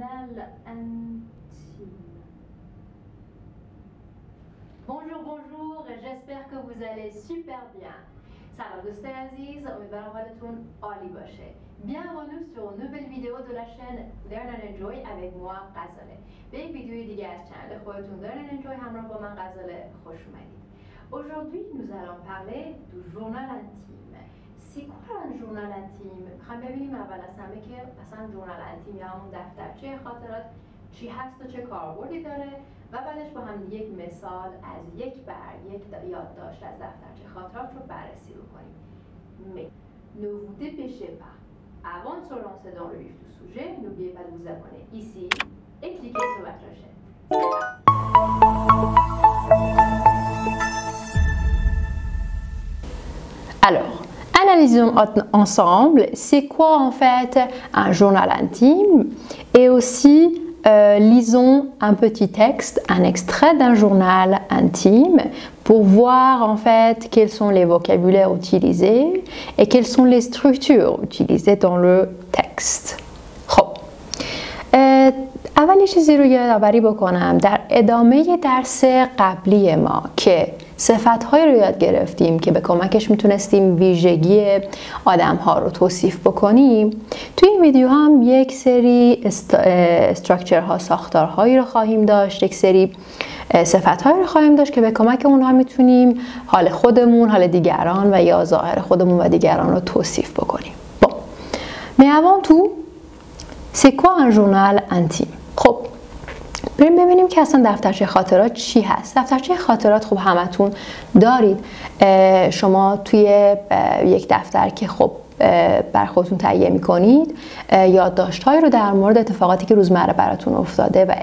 journal intime. Bonjour, j'espère que vous allez super bien. سلام دوستای عزیز، امیدوارم حالتون عالی باشه. Bienvenue sur une nouvelle vidéo de la chaîne Learn and Enjoy avec moi غزاله. به یک ویدیوی دیگه از چنل خودتون Learn and Enjoy همراه با من غزاله خوش اومدید. Aujourd'hui, nous allons parler du journal intime. C'est quoi un journal intime؟ میخوام ببینیم اول از همه که اصلا journal intime یا همون دفترچه خاطرات چی هست و چه کاربردی داره و بعدش با هم یک مثال از یک یادداشت از دفترچه خاطرات رو بررسی بکنیم. Mais ne vous dépêchez pas. Avant de se lancer dans le vif du sujet, n'oubliez pas de vous abonner ici et cliquez sur la clochette. C'est parti. Alors, analysons ensemble c'est quoi en fait un journal intime et aussi lisons un petit texte, un extrait d'un journal intime pour voir en fait quels sont les vocabulaires utilisés et quelles sont les structures utilisées dans le texte. خب اولی چیزی رو یادآوری بکنم در ادامه درس قبلی ما که صفت‌هایی رو یاد گرفتیم که به کمکش میتونستیم ویژگی آدم‌ها رو توصیف بکنیم. توی این ویدیو هم یک سری استراکچرها، ساختارهایی رو خواهیم داشت، یک سری صفت‌هایی رو خواهیم داشت که به کمک اونها میتونیم حال خودمون، حال دیگران و یا ظاهر خودمون و دیگران رو توصیف بکنیم. Bon. Mais avant tout, c'est quoi un journal intime؟ خب بریم ببینیم که اصلا دفترچه خاطرات چی هست. دفترچه خاطرات خب همتون دارید. شما توی یک دفتر که خب بر خودتون تهیه می‌کنید یادداشت‌هایی رو در مورد اتفاقاتی که روزمره براتون افتاده و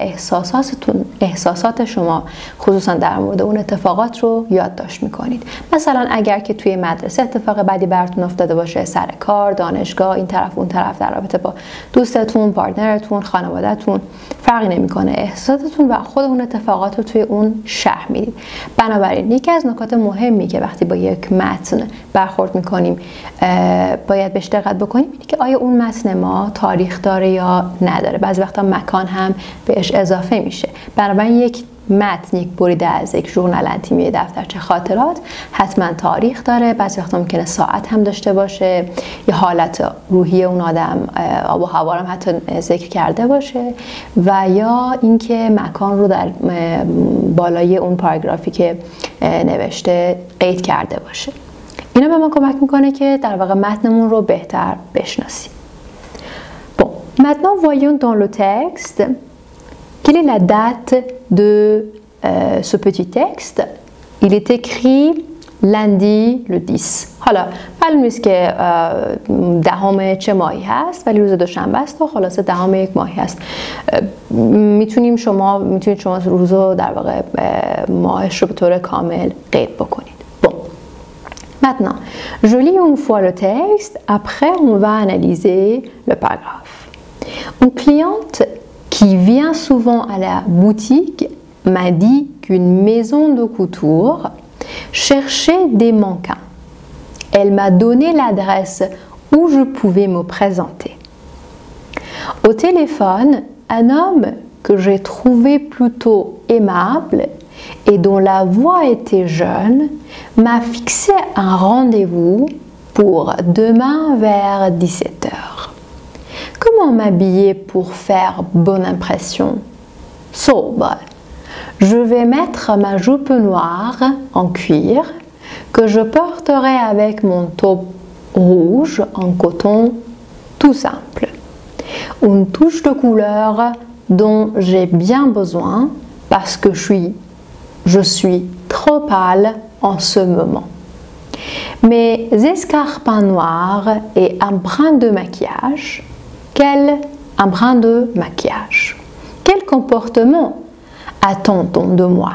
احساسات شما خصوصا در مورد اون اتفاقات رو یادداشت می‌کنید. مثلا اگر که توی مدرسه اتفاق بدی براتون افتاده باشه، سر کار، دانشگاه، این طرف اون طرف، در رابطه با دوستتون، پارتنرتون، خانواده‌تون فرقی نمی‌کنه، احساساتتون و خود اون اتفاقات رو توی اون شرح میدید. بنابراین یکی از نکات مهمی که وقتی با یک متن برخورد می‌کنیم باید بهش دقت بکنیم اینه که آیا اون متن ما تاریخ داره یا نداره. بعضی وقتا مکان هم بهش اضافه میشه. بنابراین یک متن، یک بریده از یک ژورنال انتیم یا دفترچه خاطرات حتما تاریخ داره. بعضی وقتا ممکنه ساعت هم داشته باشه یا حالت روحی اون آدم، آب و هوا هم حتی ذکر کرده باشه و یا اینکه مکان رو در بالای اون پاراگرافی که نوشته قید کرده باشه. اینا به ما کمک میکنه که در واقع متنمون رو بهتر بشناسیم. Bon, maintenant voyons dans le texte quelle est la date de ce petit texte. Il est écrit lundi le 10. حالا معلوم نیست که دهم چه ماهی هست ولی روز دوشنبه است و خلاصه دهم یک ماهی هست. میتونید شما روز رو در واقع ماهش رو به طور کامل قید بکنید. Maintenant, je lis une fois le texte, après on va analyser le paragraphe. Une cliente qui vient souvent à la boutique m'a dit qu'une maison de couture cherchait des mannequins. Elle m'a donné l'adresse où je pouvais me présenter. Au téléphone, un homme que j'ai trouvé plutôt aimable et dont la voix était jeune, m'a fixé un rendez-vous pour demain vers 17 h. Comment m'habiller pour faire bonne impression? Sobre. Je vais mettre ma jupe noire en cuir que je porterai avec mon top rouge en coton tout simple. Une touche de couleur dont j'ai bien besoin parce que je suis trop pâle en ce moment. Mes escarpins noirs et un brin de maquillage. Un brin de maquillage. Quel comportement attend-on de moi?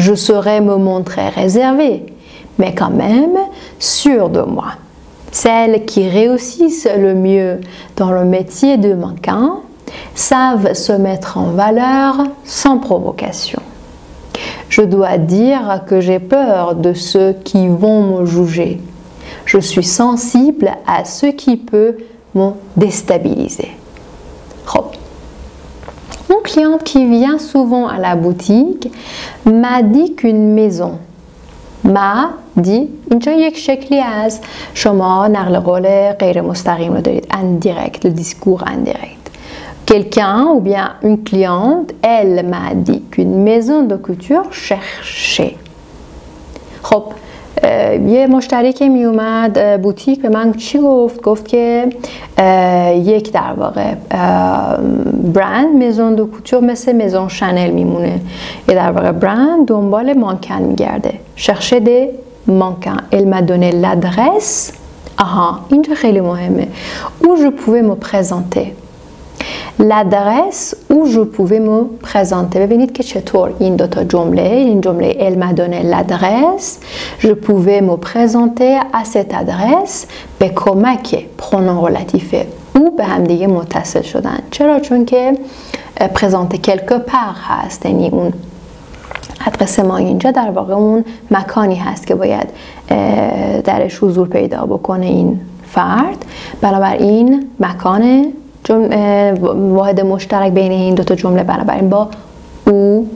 Je saurais me montrer réservée, mais quand même sûre de moi. Celles qui réussissent le mieux dans le métier de mannequin savent se mettre en valeur sans provocation. Je dois dire que j'ai peur de ceux qui vont me juger. Je suis sensible à ce qui peut me déstabiliser. خب cliente qui vient souvent à la boutique m'a dit qu'une maison. مع دی اینجا یک شکلی از شما نقل قول غیر مستقیم رو دارید indirect, le discours indirect. Quelqu'un ou bien une cliente, elle m'a dit qu'une maison de couture cherchait. خب یه مشتری که می اومد بوتیک به من چی گفت؟ گفت که یک در واقع برند میزون دو کوچور مثل میزون شانل میمونه، یه در واقع برند دنبال مانکن میگرده. chercher des mannequins. Elle m'a donné l'adresse. آها اینجا خیلی مهمه. où je pouvais me présenter. l'adresse où je pouvais me présenter. ببینید که چطور این دوتا جمله، این جمله elle m'a donné l'adresse، je pouvais me présenter à cette adresse به کمک pronom relatif او به هم دیگه متصل شدن. چرا؟ چون که présenter quelque part هست، یعنی اون ادرس ما اینجا در واقع اون مکانی هست که باید درش حضور پیدا بکنه این فرد. بنابراین مکان واحد مشترک بین این دوتا جمله بنابراین با او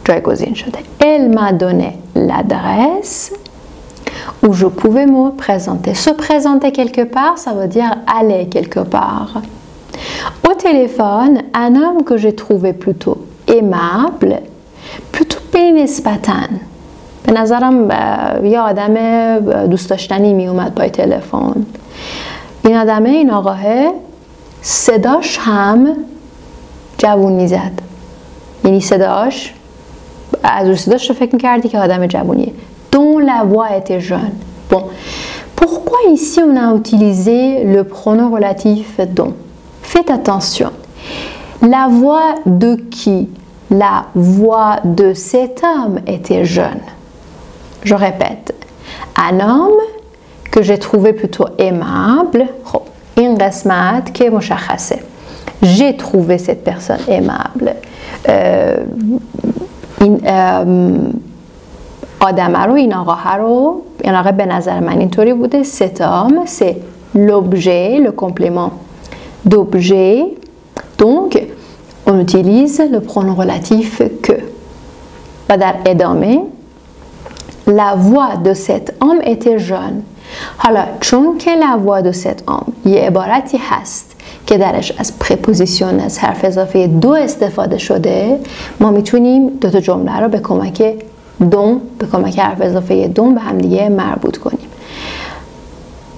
جایگزین شده. Elle m'a donné l'adresse où je pouvais me présenter. Se présenter quelque part, ça veut dire aller quelque part. Au téléphone, un homme que j'ai trouvé plutôt aimable, plutôt بنسبتاً به نظرم یه آدم دوست داشتنی می اومد پای تلفن. این آدمه، این آقاه، صداش هم جوون میزد، یعنی صداش از روی صداش رو فکر میکردی که آدم جوونیه. dont la voix était jeune. Bon, pourquoi ici on a utilisé le pronom relatif dont? Faites attention. La voix de qui? La voix de cet homme était jeune. Je répète, un homme que j'ai trouvé plutôt aimable. این قسمت که مشخصه. J'ai trouvé cette personne aimable. این آدم رو، این آقا رو، این آقا به نظر من اینطوری بوده. cet homme, c'est l'objet, le complément d'objet. Donc, on utilise le pronom relatif que. و در ادامه la voix de cet homme était jeune. حالا چون که la voix de cet homme یه عبارتی هست که درش از پرپوزیشن، از حرف اضافه دو استفاده شده، ما میتونیم دوتا جمله رو به کمک دون، به کمک حرف اضافه دون به هم دیگه مربوط کنیم.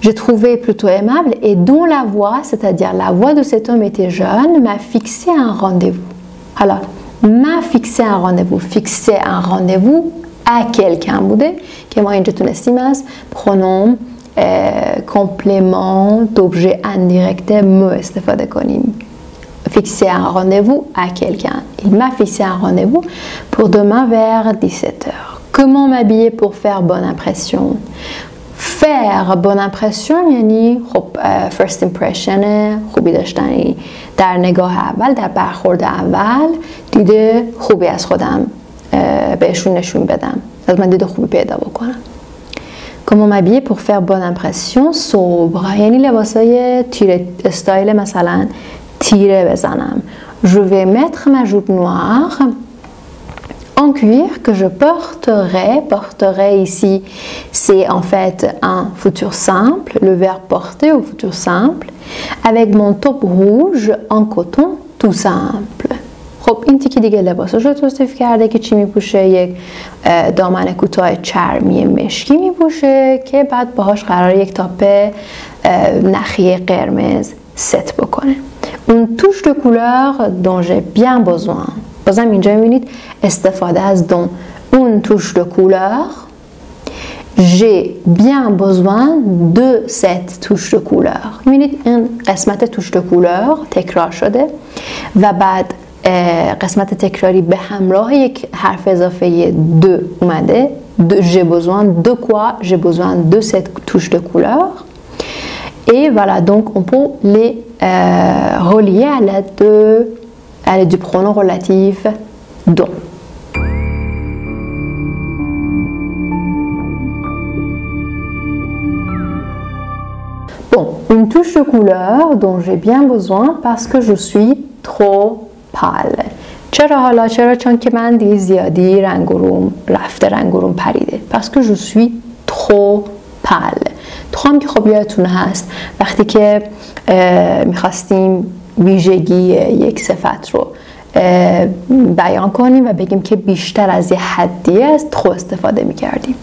J'ai trouvé plutôt aimable et dont la voix, c'est-à-dire la voix de cet homme était jeune, m'a fixé un rendez-vous. حالا m'a fixé un rendez-vous. Fixer un rendez-vous à quelqu'un بوده که ما اینجا تونستیم از pronom complément d'objet indirect me استفاده کنیم. Fixer un rendez-vous à quelqu'un. Il m'a fixé un rendez-vous pour demain vers 17h. Comment m'habiller pour faire bonne impression? Faire bonne impression یعنی خب first impression خوبی داشتنی در نگاه اول، در برخورد اول دیده خوبی از خودم بهشون نشون بدم، از من دیده خوبی پیدا بکنم. Comment m'habiller pour faire bonne impression? sobre یعنی لباسای تیره استایل، مثلا تیره بزنم. Je vais mettre ma jupe noire en cuir que je porterai. Porterai ici, c'est en fait un futur simple, le verbe porter au futur simple, avec mon top rouge en coton tout simple. خب این تیکی دیگه لباسش رو توصیف کرده که چی میپوشه. یک دامن کوتاه چرمی مشکی میپوشه که بعد باهاش قرار یک تاپ نخی قرمز ست بکنه. Une touche de couleur dont j'ai bien besoin. بازم اینجا میبینید استفاده از دون. Une touche de couleur. J'ai bien besoin de cette touche de couleur. میبینید این قسمت touche de couleur تکرار شده و بعد قسمت تکراری به همراه یک حرف اضافه de اومده. J'ai besoin de quoi? J'ai besoin de cette touche de couleur. Et voilà, donc on peut les relier à l'aide du pronom relatif dont. Bon, une touche de couleur dont j'ai bien besoin parce que je suis trop pâle. چرا حالا؟ چرا؟ چون که من دیگه زیادی رنگ و روم رفته، رنگ و روم پریده. پس که je suis trop pâle. تو هم که خب یادتونه هست وقتی که میخواستیم ویژگی یک صفت رو بیان کنیم و بگیم که بیشتر از یه حدی از trop استفاده میکردیم.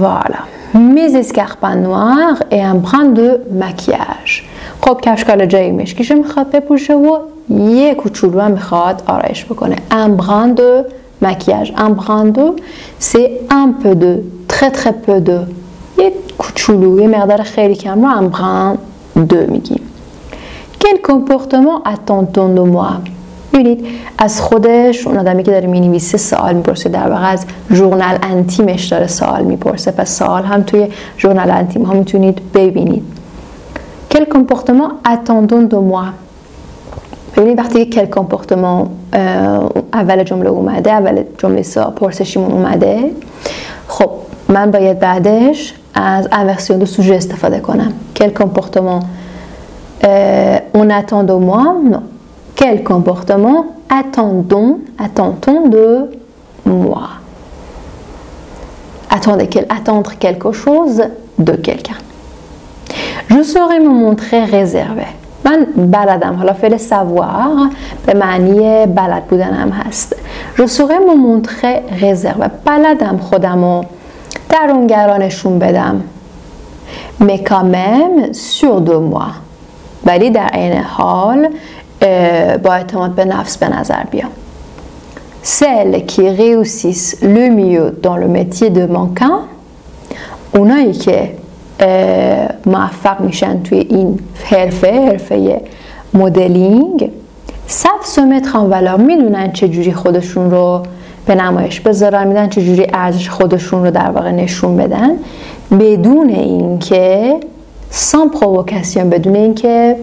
voilà. Mes escarpins noirs et un brin de maquillage. خب کفشکال جای مشکیشو میخواد بپوشه و یه کوچولو هم میخواد آرایش بکنه. Un brin de maquillage. Un brin de c'est un peu de, très très peu de. یه کوچولو، یه مقدار خیلی کم رو un brin de میگیم. Quel comportement attend-on de moi? ببینید از خودش اون آدمی که داره مینویسه سوال میپرسه، در واقع از ژورنال انتیمش داره سوال میپرسه. پس سوال هم توی ژورنال انتیم ها میتونید ببینید. Quel comportement attend-on de moi? ببینید وقتی که quel comportement اول جمله اومده، اول جمله پرسشیمون اومده، خب من باید بعدش از inversion de sujet استفاده کنم. Quel comportement on attend de moi? Non. Quel comportement attend-on de moi? Attendre quelque chose de quelqu'un. Je saurais me montrer réservé. من بلدم، حالا فعل savoir به معنی بلد بودن هم هست. Je saurais me montrer réservé. بلدم خودمو درونگرانشون بدم. Mais quand même sûr de moi. ولی در عین حال با اعتماد به نفس به نظر بیام. Celles qui réussissent le mieux dans le métier de mannequin. اونایی که موفق میشن توی این حرفه مدلینگ، savent se mettre en valeur. میدونن چجوری خودشون رو به نمایش بذارن، میدونن چجوری ارزش خودشون رو در واقع نشون بدن، بدون اینکه sans provocation، بدون اینکه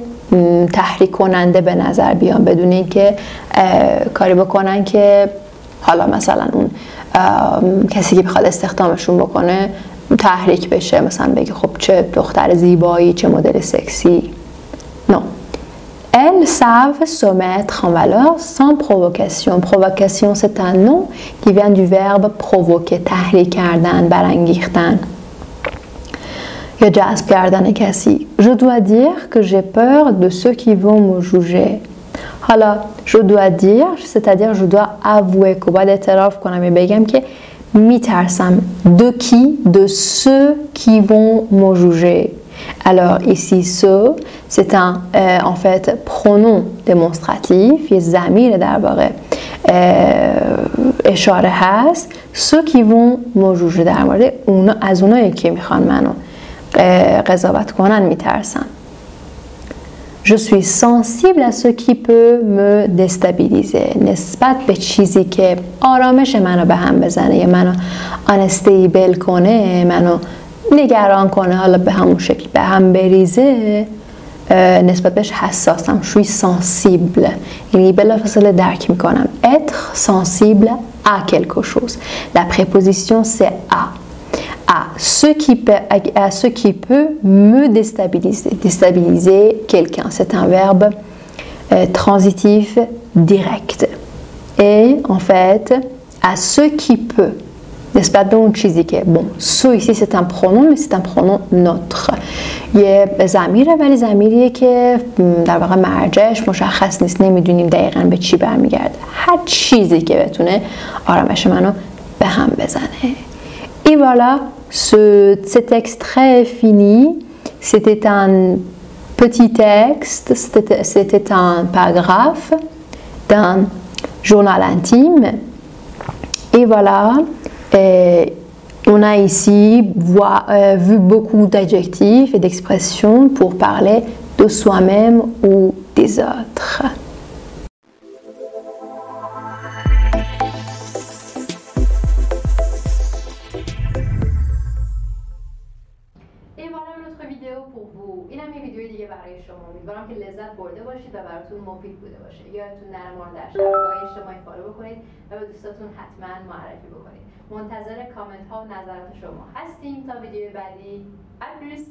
تحریک کننده به نظر بیان، بدون اینکه کاری بکنن که حالا مثلا اون کسی که بخواد استخدامشون بکنه تحریک بشه، مثلا بگه خب چه دختر زیبایی، چه مدل سکسی. Non. Elles savent se mettre en valeur sans provocation. Provocation c'est un nom qui vient du verbe provoquer، تحریک کردن، برانگیختن یا جذب کردن کسی. Je dois dire que j'ai peur de ceux qui vont me juger. حالا je dois dire c'est-à-dire je dois avouer که باید اعتراف کنم یا بگم که میترسم. De qui? De ceux qui vont me juger. Alors ici ce c'est un en fait pronom démonstratif، یه ضمیر در واقع اشاره هست. ceux qui vont me juger در مورد اونا، از اونایی که میخوان منو قضاوت کنن میترسم. Je suis sensible à ce qui peut me déstabiliser. نسبت به چیزی که آرامش منو به هم بزنه یا منو unstable کنه، منو نگران کنه، حالا به همون شکل به هم بریزه، نسبت بهش حساسم. Je suis sensible یعنی بلافاصله درک میکنم. Être sensible à quelque chose. La préposition c'est à. À ce qui peut me déstabiliser. Déstabiliser quelqu'un, c'est un verbe transitif direct. Et en fait, à ce qui peut. نسبت به اون چیزی که ce ici c'est un pronom mais c'est un pronom neutre. یه ضمیره ولی ضمیریه که در واقع مرجعش مشخص نیست، نمیدونیم دقیقاً به چی برمیگرده. هر چیزی که بتونه آرامش منو به هم بزنه. Et voilà, cet extrait est fini. C'était un petit texte, c'était un paragraphe d'un journal intime. Et voilà, on a ici vu beaucoup d'adjectifs et d'expressions pour parler de soi-même ou des autres. اینم یه ویدیوی دیگه برای شما. امیدوارم که لذت برده باشید و براتون مفید بوده باشه. یادتون نره ما رو در شبکه‌های اجتماعی فالو بکنید و به دوستاتون حتما معرفی بکنید. منتظر کامنت ها و نظرات شما هستیم تا ویدیوی بعدی. ا پلوس.